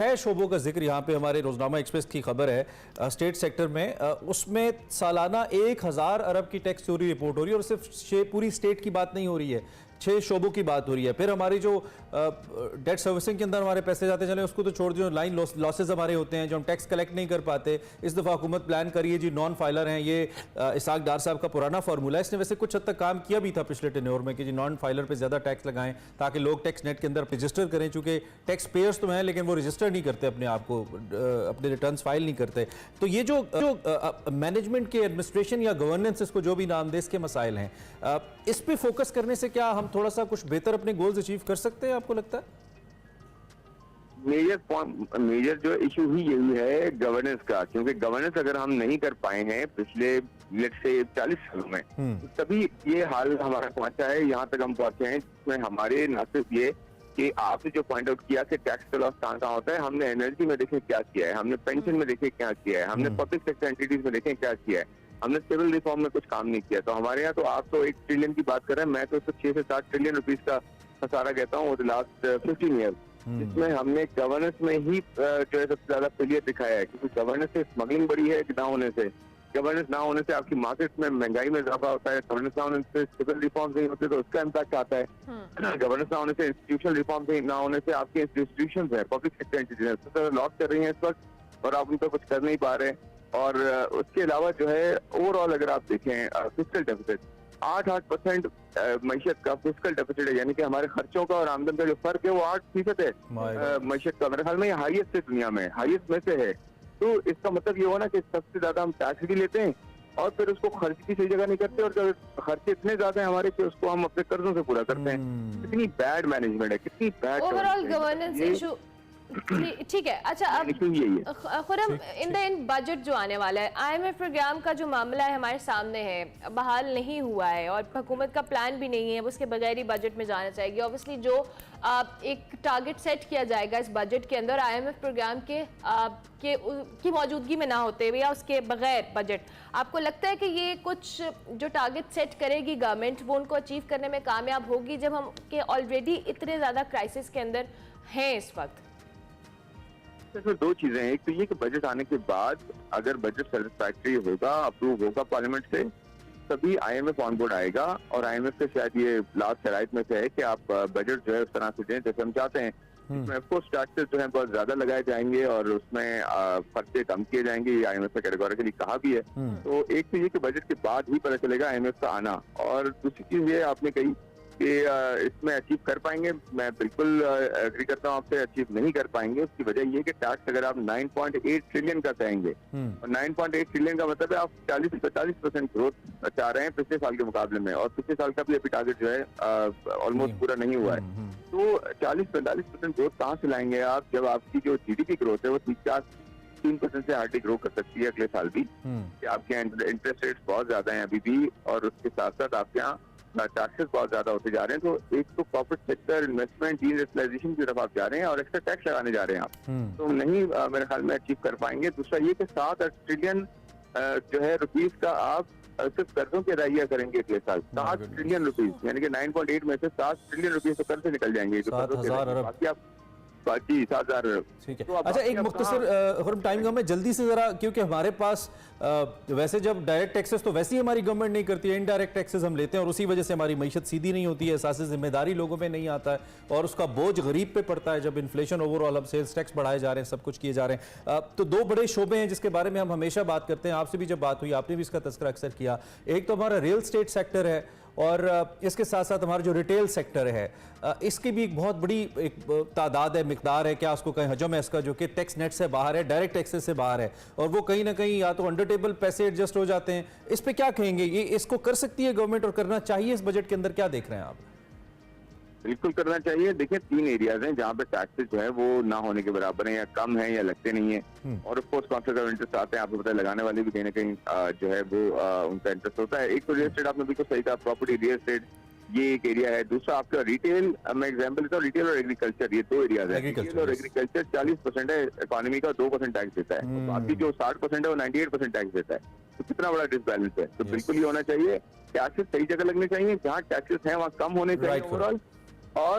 है शोबों का जिक्र यहाँ पे हमारे रोजनामा एक्सप्रेस की खबर है स्टेट सेक्टर में उसमें सालाना 1000 अरब की टैक्स चोरी रिपोर्ट हो रही है और सिर्फ पूरी स्टेट की बात नहीं हो रही है, 6 शोबों की बात हो रही है। फिर हमारी जो डेट सर्विसिंग के अंदर हमारे पैसे जाते चले उसको तो छोड़ दियो, लाइन लॉसेज हमारे होते हैं जो हम टैक्स कलेक्ट नहीं कर पाते। इस दफ़ा हुकूमत प्लान करिए जी, नॉन फाइलर हैं, ये इसाक डार साहब का पुराना फार्मूला है। इसने वैसे कुछ हद तक काम किया भी था पिछले टेन्योर में कि जी नॉन फाइलर पर ज़्यादा टैक्स लगाएं ताकि लोग टैक्स नेट के अंदर रजिस्टर करें, चूँकि टैक्स पेयर्स तो हैं लेकिन वो रजिस्टर नहीं करते अपने आप को, अपने रिटर्न्स फाइल नहीं करते। तो ये जो मैनेजमेंट के एडमिनिस्ट्रेशन या गवर्नेंस, इसको जो भी नाम दे, इसके मसाइल हैं, इस पे फोकस करने से क्या हम थोड़ा सा कुछ बेहतर अपने गोल्स अचीव कर सकते हैं, आपको लगता है? मेजर जो इशू ही यही है गवर्नेंस का, क्योंकि गवर्नेंस अगर हम नहीं कर पाए हैं पिछले लेट से 40 सालों में, तो तभी ये हाल हमारा पहुंचा है, यहाँ तक हम पहुंचे हैं जिसमें हमारे न सिर्फ ये कि आपने जो पॉइंट आउट किया कि टैक्स का लॉस कहाँ होता है, हमने एनर्जी में देखें क्या किया है, हमने पेंशन में देखें क्या किया है, हमने पब्लिक सेक्टर एंटिटीज में देखें क्या किया है, हमने सिविल रिफॉर्म में कुछ काम नहीं किया। तो हमारे यहाँ तो आप तो 1 ट्रिलियन की बात कर रहे हैं, मैं तो 6 से 7 ट्रिलियन रुपीज का खसारा कहता हूँ लास्ट 15 ईयर, जिसमें हमने गवर्नेंस में ही जो है सबसे ज्यादा फेलियर दिखाया है। क्योंकि गवर्नेंस से स्मगलिंग बढ़ी है ना होने से, गवर्नेंस ना होने से आपकी मार्केट में महंगाई में इजाफा होता है, गवर्नेंस ना होने से सिविल रिफॉर्म नहीं होते तो उसका इम्पैक्ट आता है, गवर्नेंस ना होने से इंस्टीट्यूशनल रिफॉर्म ना होने से आपके इंस्टीट्यूशन है, पब्लिक सेक्टर एंटिटीज लॉस कर रही है इस वक्त और आप उन पर कुछ कर नहीं पा रहे। और उसके अलावा जो है ओवरऑल अगर आप देखें फिस्कल डेफिसिट 8% मईशत का फिस्कल डेफिसिट है, यानी कि हमारे खर्चों का और आमदन का जो फर्क है वो 8% है मईशत का। मेरे ख्याल में ये हाईएस्ट है दुनिया में, हाईएस्ट में से है। तो इसका मतलब ये हुआ ना कि सबसे ज्यादा हम टैक्स भी लेते हैं और फिर उसको खर्च की सही जगह नहीं करते, और जब खर्चे इतने ज्यादा हैं हमारे कि उसको हम अपने कर्जों से पूरा करते हैं। कितनी बैड मैनेजमेंट है, कितनी बैड ओवरऑल गवर्नेंस इशू। ठीक है, अच्छा अब Khurram, in the end budget जो आने वाला है, IMF प्रोग्राम का जो मामला है हमारे सामने है, बहाल नहीं हुआ है और हुकूमत का प्लान भी नहीं है, उसके बगैर ही बजट में जाना चाहिए। ऑब्वियसली जो एक टारगेट सेट किया जाएगा इस बजट के अंदर IMF प्रोग्राम की मौजूदगी में ना होते हुए या उसके बगैर बजट, आपको लगता है कि ये कुछ जो टारगेट सेट करेगी गवर्नमेंट वो उनको अचीव करने में कामयाब होगी, जब हम के ऑलरेडी इतने ज़्यादा क्राइसिस के अंदर हैं इस वक्त? इसमें 2 चीजें हैं। एक तो ये कि बजट आने के बाद अगर बजट सेटिस्फैक्टरी होगा, अप्रूव होगा पार्लियामेंट से, तभी IMF ऑन बोर्ड आएगा। और IMF के शायद ये लास्ट शराइत में से है कि आप बजट जो है उस तरह से दें जैसे हम चाहते हैं। इसमें ऑफकोर्स टैक्सेस जो है बहुत ज्यादा लगाए जाएंगे और उसमें खर्चे कम किए जाएंगे, ये IMF ने कैटेगोरिकली कहा भी है। तो एक तो ये कि बजट के बाद ही पता चलेगा IMF का आना। और दूसरी चीज ये आपने कही कि इसमें अचीव कर पाएंगे, मैं बिल्कुल एग्री करता हूँ आपसे, अचीव नहीं कर पाएंगे। उसकी वजह ये कि टैक्स अगर आप 9.8 ट्रिलियन का कहेंगे, और 9.8 ट्रिलियन का मतलब है आप 40-45% ग्रोथ चाह रहे हैं पिछले साल के मुकाबले में, और पिछले साल का भी अभी टारगेट जो है ऑलमोस्ट पूरा नहीं हुआ है। तो 40-45% ग्रोथ कहाँ से लाएंगे आप, जब आपकी जो GDP ग्रोथ है वो 3% से हार्डली ग्रो कर सकती है अगले साल भी। आपके यहाँ इंटरेस्ट रेट्स बहुत ज्यादा हैं अभी भी, और उसके साथ साथ आपके यहाँ टैक्सेस बहुत ज्यादा होते जा रहे हैं। तो एक तो कॉर्पोरेट सेक्टर इन्वेस्टमेंट डीइंडस्ट्रियलाइजेशन की तरफ आप जा रहे हैं और एक्स्ट्रा टैक्स लगाने जा रहे हैं आप, तो नहीं मेरे ख्याल में अचीव कर पाएंगे। दूसरा ये कि 7 ट्रिलियन जो है रुपीज का आप सिर्फ कर्जों की अदाइयाँ करेंगे अगले साल, 7 ट्रिलियन रुपीज, यानी कि 9.8 में से 7 ट्रिलियन रुपीज तो कर्ज से निकल जाएंगे, जो कर्जों के बाकी आप 7,000। ठीक है, तो अच्छा एक मुख्तसर टाइम कम है, जल्दी से जरा, क्योंकि हमारे पास वैसे जब डायरेक्ट टैक्सेस तो वैसे ही हमारी गवर्नमेंट नहीं करती है, इनडायरेक्ट टैक्सेस हम लेते हैं और उसी वजह से हमारी मईशत सीधी नहीं होती है, एहसास जिम्मेदारी लोगों में नहीं आता है और उसका बोझ गरीब पे पड़ता है जब इन्फ्लेशन ओवरऑल, अब सेल्स टैक्स बढ़ाए जा रहे हैं, सब कुछ किए जा रहे हैं। तो 2 बड़े शोबे हैं जिसके बारे में हम हमेशा बात करते हैं, आपसे भी जब बात हुई आपने भी इसका तज़किरा अक्सर किया। एक तो हमारा रियल स्टेट सेक्टर है और इसके साथ साथ हमारा जो रिटेल सेक्टर है, इसकी भी एक बहुत बड़ी एक तादाद है, मिकदार है, क्या उसको कहीं हजम है इसका, जो कि टैक्स नेट से बाहर है, डायरेक्ट टैक्सेस से बाहर है, और वो कहीं ना कहीं या तो अंडर टेबल पैसे एडजस्ट हो जाते हैं। इस पे क्या कहेंगे, ये इसको कर सकती है गवर्नमेंट और करना चाहिए इस बजट के अंदर, क्या देख रहे हैं आप? बिल्कुल करना चाहिए। देखिए 3 एरियाज हैं जहाँ पे टैक्सेस जो है वो ना होने के बराबर हैं, या कम है या लगते नहीं है, और of course conflict of interest आते हैं, आपको पता है लगाने वाले भी कहीं ना कहीं जो है वो उनका इंटरेस्ट होता है। एक तो रियल एस्टेट, आपने बिल्कुल सही कहा, प्रॉपर्टी रियल एस्टेट ये एक एरिया है। दूसरा आपका रिटेल, मैं एग्जाम्पल देता हूँ, रिटेल और एग्रीकल्चर, ये 2 एरियाज है। रिटेल और एग्रीकल्चर 40% है इकोनॉमी का, 2% टैक्स देता है, बाकी जो 60% है वो 98% टैक्स देता है। तो कितना बड़ा डिसबैलेंस है। तो बिल्कुल ये होना चाहिए, टैक्सेस सही जगह लगने चाहिए, जहाँ टैक्सेस हैं वहाँ कम होने चाहिए ओवरऑल। और